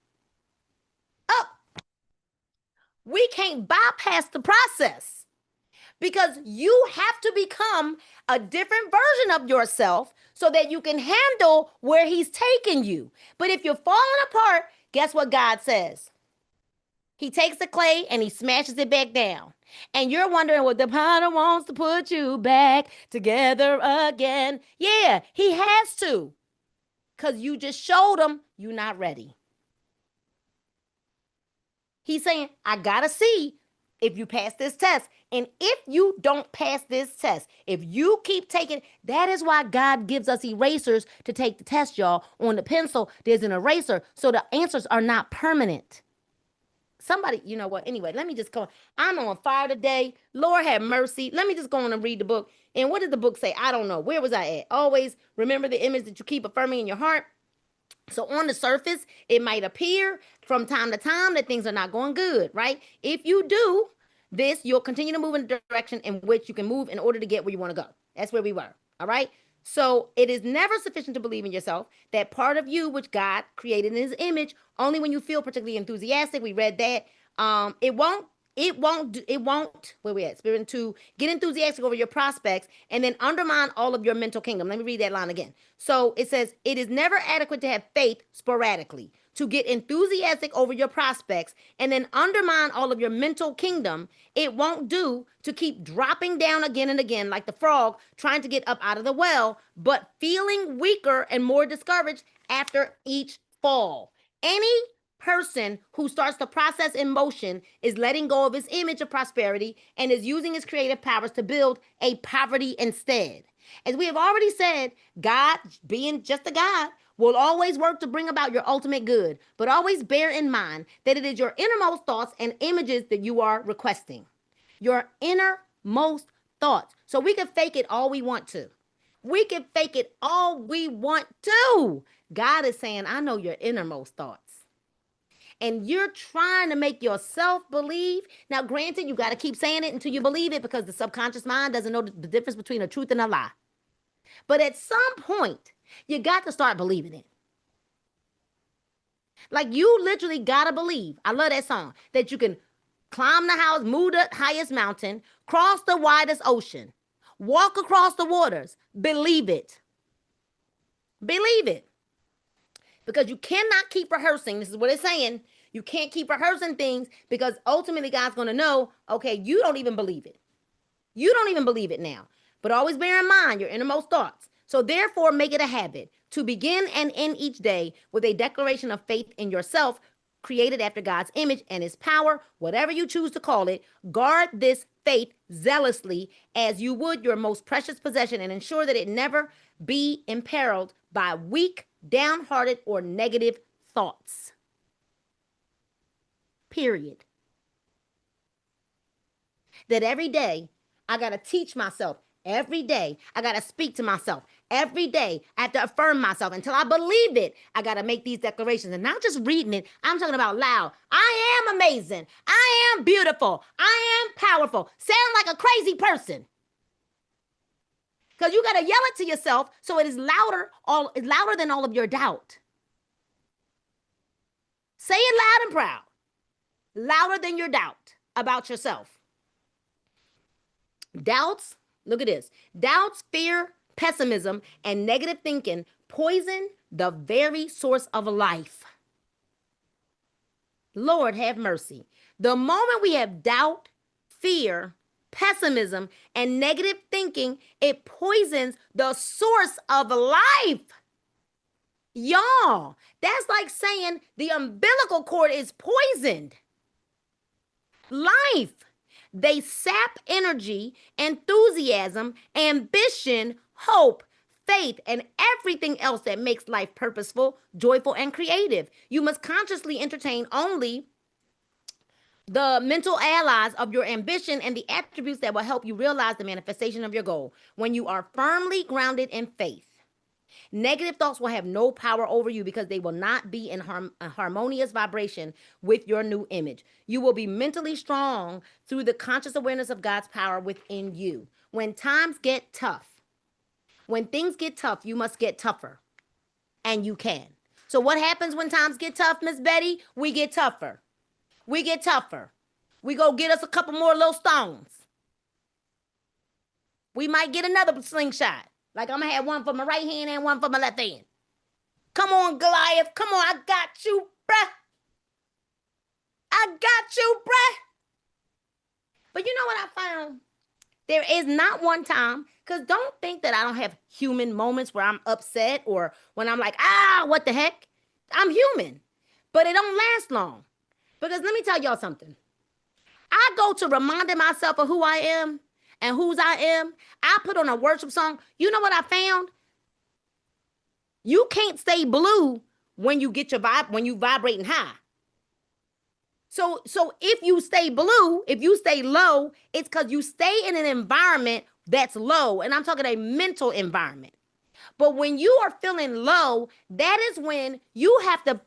Oh, we can't bypass the process because you have to become a different version of yourself so that you can handle where he's taking you. But if you're falling apart, guess what God says? He takes the clay and he smashes it back down. And you're wondering, well, the potter wants to put you back together again. Yeah, he has to. Because you just showed him you're not ready. He's saying, I got to see if you pass this test. And if you don't pass this test, if you keep taking, that is why God gives us erasers to take the test, y'all. On the pencil, there's an eraser. So the answers are not permanent. Somebody, you know what? Anyway, let me just go. I'm on fire today. Lord have mercy. Let me just go on and read the book. And what did the book say? I don't know. Where was I at? Always remember the image that you keep affirming in your heart. So on the surface, it might appear from time to time that things are not going good, right? If you do this, you'll continue to move in the direction in which you can move in order to get where you want to go. That's where we were. All right. So it is never sufficient to believe in yourself. That part of you, which God created in his image, only when you feel particularly enthusiastic. We read that. It won't, where we at? Spirit 2, get enthusiastic over your prospects and then undermine all of your mental kingdom. Let me read that line again. So it says, it is never adequate to have faith sporadically, to get enthusiastic over your prospects and then undermine all of your mental kingdom. It won't do to keep dropping down again and again like the frog trying to get up out of the well, but feeling weaker and more discouraged after each fall. Any person who starts the process in motion is letting go of his image of prosperity and is using his creative powers to build a poverty instead. As we have already said, God, being just a God, will always work to bring about your ultimate good, but always bear in mind that it is your innermost thoughts and images that you are requesting. Your innermost thoughts. So we can fake it all we want to. We can fake it all we want to. God is saying, I know your innermost thoughts. And you're trying to make yourself believe. Now, granted, you got to keep saying it until you believe it because the subconscious mind doesn't know the difference between a truth and a lie. But at some point, you got to start believing it. Like you literally got to believe. I love that song. That you can climb the house, move the highest mountain, cross the widest ocean, walk across the waters. Believe it. Believe it. Because you cannot keep rehearsing. This is what it's saying. You can't keep rehearsing things because ultimately God's going to know, okay, you don't even believe it. You don't even believe it now. But always bear in mind your innermost thoughts. So therefore, make it a habit to begin and end each day with a declaration of faith in yourself, created after God's image and his power, whatever you choose to call it. Guard this faith zealously as you would your most precious possession and ensure that it never be imperiled by weak, downhearted, or negative thoughts. Period. That every day I got to teach myself. Every day I got to speak to myself. Every day I have to affirm myself until I believe it. I got to make these declarations and not just reading it. I'm talking about loud. I am amazing. I am beautiful. I am powerful. Sound like a crazy person. Because you got to yell it to yourself so it is louder than all of your doubt. Say it loud and proud. Louder than your doubt about yourself. Doubts, look at this. Doubts, fear, pessimism, and negative thinking poison the very source of life. Lord, have mercy. The moment we have doubt, fear, pessimism, and negative thinking, it poisons the source of life. Y'all, that's like saying the umbilical cord is poisoned. Life. They sap energy, enthusiasm, ambition, hope, faith, and everything else that makes life purposeful, joyful, and creative. You must consciously entertain only the mental allies of your ambition and the attributes that will help you realize the manifestation of your goal. When you are firmly grounded in faith, negative thoughts will have no power over you because they will not be in a harmonious vibration with your new image. You will be mentally strong through the conscious awareness of God's power within you. When times get tough, when things get tough, you must get tougher. And you can. So what happens when times get tough, Miss Betty? We get tougher. We get tougher. We go get us a couple more little stones. We might get another slingshot. Like I'm going to have one for my right hand and one for my left hand. Come on, Goliath. Come on, I got you, bruh. I got you, bruh. But you know what I found? There is not one time, because don't think that I don't have human moments where I'm upset or when I'm like, what the heck? I'm human. But it don't last long. Because let me tell y'all something. I go to reminding myself of who I am and whose I am. I put on a worship song. You know what I found? You can't stay blue when you get your when you vibrating high. So if you stay blue, if you stay low, it's because you stay in an environment that's low. And I'm talking a mental environment. But when you are feeling low, that is when you have to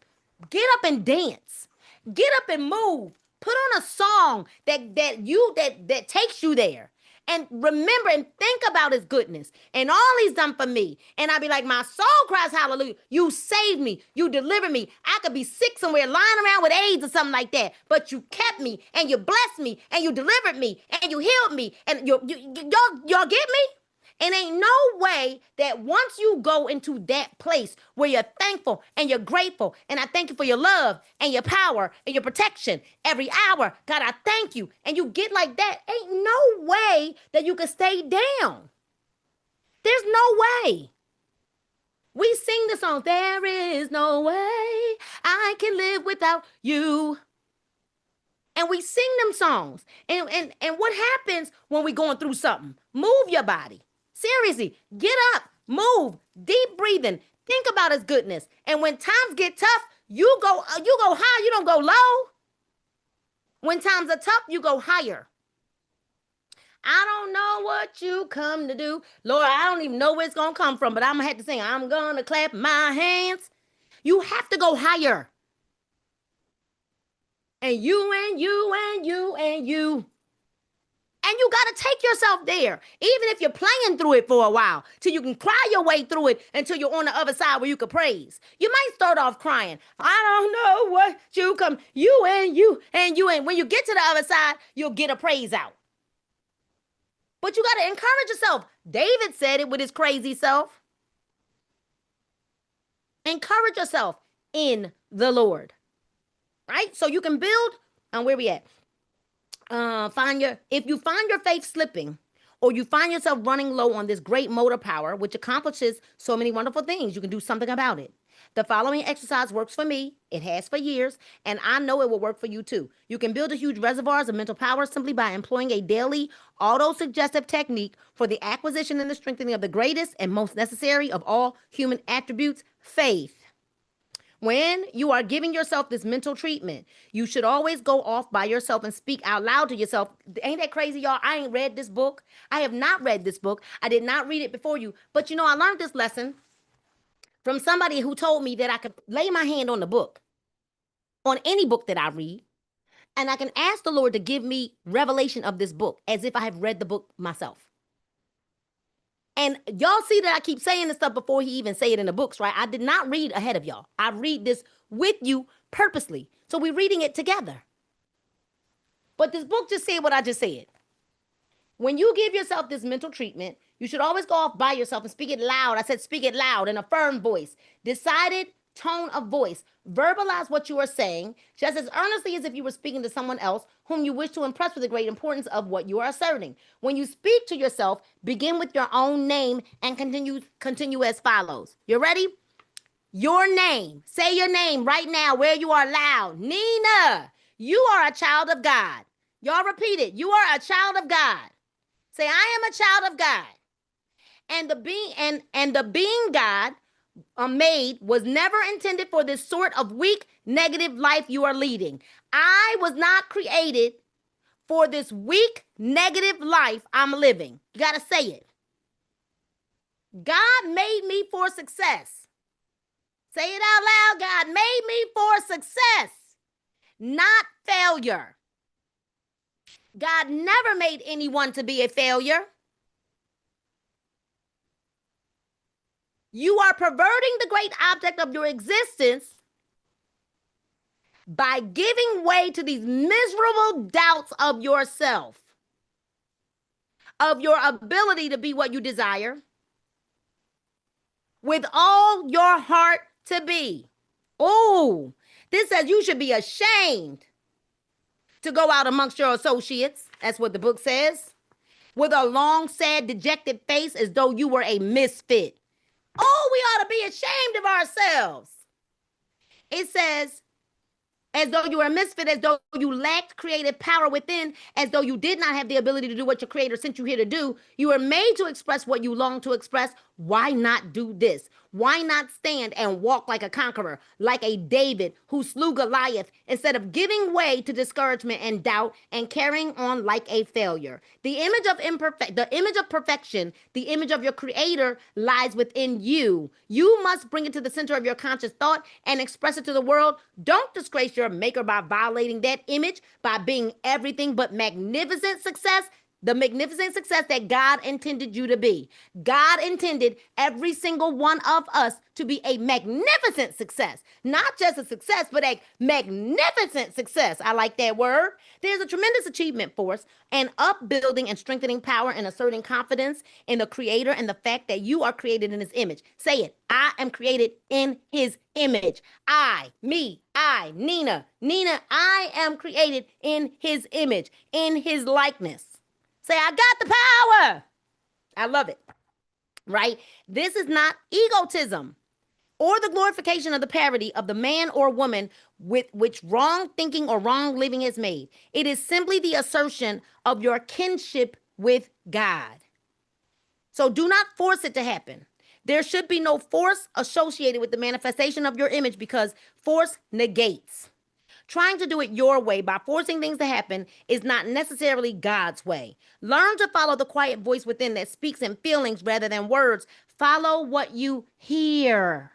get up and dance. Get up and move. Put on a song that takes you there. and remember and think about his goodness and all he's done for me. And I'd be like, my soul cries hallelujah. You saved me. You delivered me. I could be sick somewhere lying around with AIDS or something like that, but you kept me and you blessed me and you delivered me and you healed me. And y'all get me? And ain't no way that once you go into that place where you're thankful and you're grateful, and I thank you for your love and your power and your protection every hour. God, I thank you. And you get like that, ain't no way that you can stay down. There's no way. We sing the song, there is no way I can live without you. And we sing them songs. And what happens when we going through something? Move your body. Seriously, get up, move, deep breathing, think about his goodness. And when times get tough, you go high, you don't go low. When times are tough, you go higher. I don't know what you come to do. Lord, I don't even know where it's going to come from, but I'm going to have to sing, I'm going to clap my hands. You have to go higher. And you and you and you and you. And you got to take yourself there, even if you're playing through it for a while, till you can cry your way through it until you're on the other side where you can praise. You might start off crying. I don't know what you come, you and you and you. And when you get to the other side, you'll get a praise out. But you got to encourage yourself. David said it with his crazy self. Encourage yourself in the Lord, right? So you can build on where we at. If you find your faith slipping, or you find yourself running low on this great motor power, which accomplishes so many wonderful things, you can do something about it. The following exercise works for me. It has for years, and I know it will work for you too. You can build a huge reservoirs of mental power simply by employing a daily auto-suggestive technique for the acquisition and the strengthening of the greatest and most necessary of all human attributes, faith. When you are giving yourself this mental treatment, you should always go off by yourself and speak out loud to yourself. Ain't that crazy, y'all? I ain't read this book. I have not read this book. I did not read it before you. But you know, I learned this lesson from somebody who told me that I could lay my hand on the book, on any book that I read, and I can ask the Lord to give me revelation of this book as if I have read the book myself. And y'all see that I keep saying this stuff before he even say it in the books, right? I did not read ahead of y'all. I read this with you purposely. So we're reading it together. But this book just said what I just said. When you give yourself this mental treatment, you should always go off by yourself and speak it loud. I said speak it loud in a firm voice. Decided tone of voice. Verbalize what you are saying just as earnestly as if you were speaking to someone else whom you wish to impress with the great importance of what you are asserting. When you speak to yourself, begin with your own name and continue as follows. You ready? Your name. Say your name right now where you are loud. Nina, you are a child of God. Y'all repeat it. You are a child of God. Say, I am a child of God. And the being God made was never intended for this sort of weak, negative life you are leading. I was not created for this weak, negative life I'm living. You got to say it. God made me for success. Say it out loud. God made me for success, not failure. God never made anyone to be a failure. You are perverting the great object of your existence by giving way to these miserable doubts of yourself, of your ability to be what you desire with all your heart to be. Oh, this says you should be ashamed to go out amongst your associates. That's what the book says. With a long, sad, dejected face as though you were a misfit. Oh, we ought to be ashamed of ourselves. It says, as though you were a misfit, as though you lacked creative power within, as though you did not have the ability to do what your creator sent you here to do. You were made to express what you long to express. Why not do this? Why not stand and walk like a conqueror, like a David who slew Goliath, instead of giving way to discouragement and doubt and carrying on like a failure? The image of perfection, the image of your creator lies within you. You must bring it to the center of your conscious thought and express it to the world. Don't disgrace your maker by violating that image, by being everything but magnificent success. the magnificent success that God intended you to be. God intended every single one of us to be a magnificent success. Not just a success, but a magnificent success. I like that word. There's a tremendous achievement force and upbuilding and strengthening power and asserting confidence in the creator and the fact that you are created in his image. Say it. I am created in his image. Nina, I am created in his image, in his likeness. Say, I got the power. I love it, right? This is not egotism or the glorification of the parody of the man or woman with which wrong thinking or wrong living is made. It is simply the assertion of your kinship with God. So do not force it to happen. There should be no force associated with the manifestation of your image because force negates. Trying to do it your way by forcing things to happen is not necessarily God's way. Learn to follow the quiet voice within that speaks in feelings rather than words. Follow what you hear.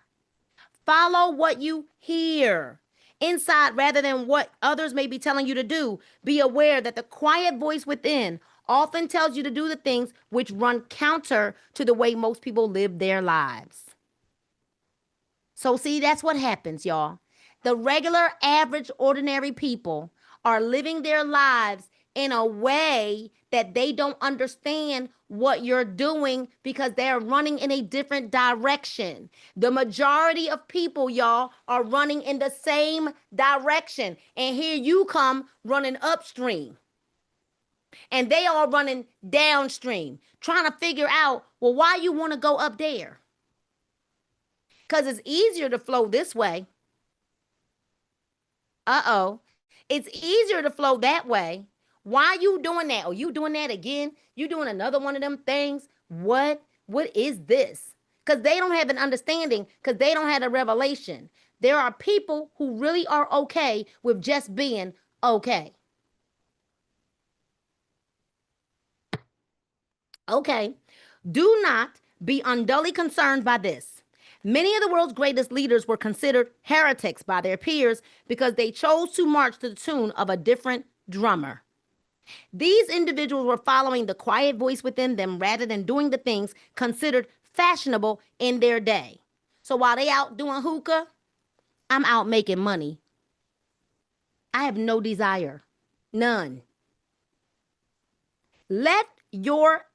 Follow what you hear inside rather than what others may be telling you to do. Be aware that the quiet voice within often tells you to do the things which run counter to the way most people live their lives. So see, that's what happens, y'all. The regular, average, ordinary people are living their lives in a way that they don't understand what you're doing because they're running in a different direction. The majority of people, y'all, are running in the same direction. And here you come running upstream. And they are running downstream, trying to figure out, well, why you want to go up there? Because it's easier to flow this way. It's easier to flow that way. Why are you doing that? Oh, you doing that again? You doing another one of them things? What is this? Because they don't have an understanding, because they don't have a revelation. There are people who really are okay with just being okay. Okay. Do not be unduly concerned by this. Many of the world's greatest leaders were considered heretics by their peers because they chose to march to the tune of a different drummer. These individuals were following the quiet voice within them rather than doing the things considered fashionable in their day. So while they out doing hookah, I'm out making money. I have no desire. None. Let your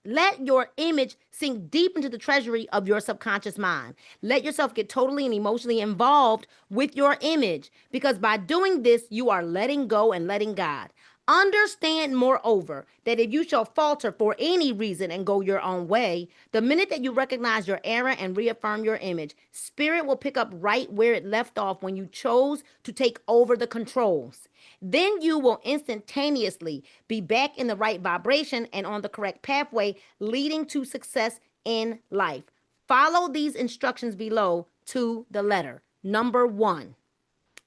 image sink deep into the treasury of your subconscious mind. Let yourself get totally and emotionally involved with your image, because by doing this, you are letting go and letting God. Understand, moreover, that if you shall falter for any reason and go your own way, the minute that you recognize your error and reaffirm your image, spirit will pick up right where it left off when you chose to take over the controls. Then you will instantaneously be back in the right vibration and on the correct pathway, leading to success in life. Follow these instructions below to the letter. Number 1,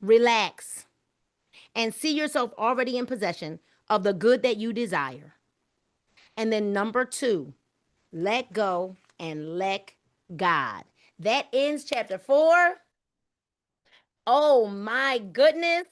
relax and see yourself already in possession of the good that you desire. And then number 2, let go and let God. That ends chapter 4. Oh my goodness.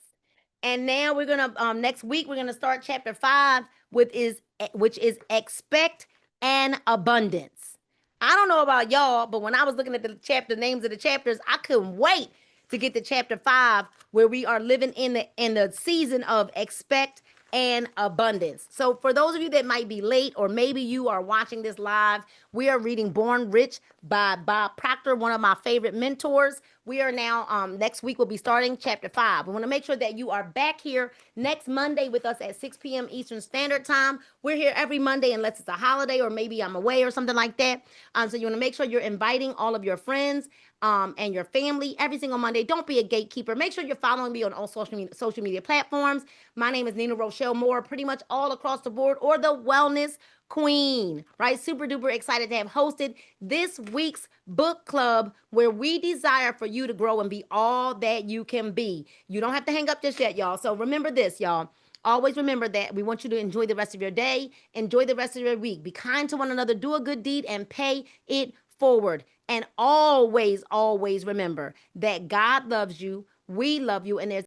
And now we're gonna next week we're gonna start chapter 5 which is expect an abundance. I don't know about y'all, but when I was looking at the chapter names of the chapters, I couldn't wait to get to chapter 5, where we are living in the season of expect and abundance. So for those of you that might be late, or maybe you are watching this live, we are reading Born Rich by Bob Proctor, one of my favorite mentors. We are now, next week we'll be starting chapter 5. We want to make sure that you are back here next Monday with us at 6 p.m. Eastern Standard Time. We're here every Monday unless it's a holiday or maybe I'm away or something like that. So you want to make sure you're inviting all of your friends and your family every single Monday. Don't be a gatekeeper. Make sure you're following me on all social media platforms. My name is Nina Rochelle Moore, pretty much all across the board, or the Wellness Queen, right? Super duper excited to have hosted this week's book club, where we desire for you to grow and be all that you can be. You don't have to hang up just yet, y'all. So remember this, y'all. Always remember that we want you to enjoy the rest of your day, enjoy the rest of your week. Be kind to one another, do a good deed, and pay it forward. And always, always remember that God loves you, we love you, and there's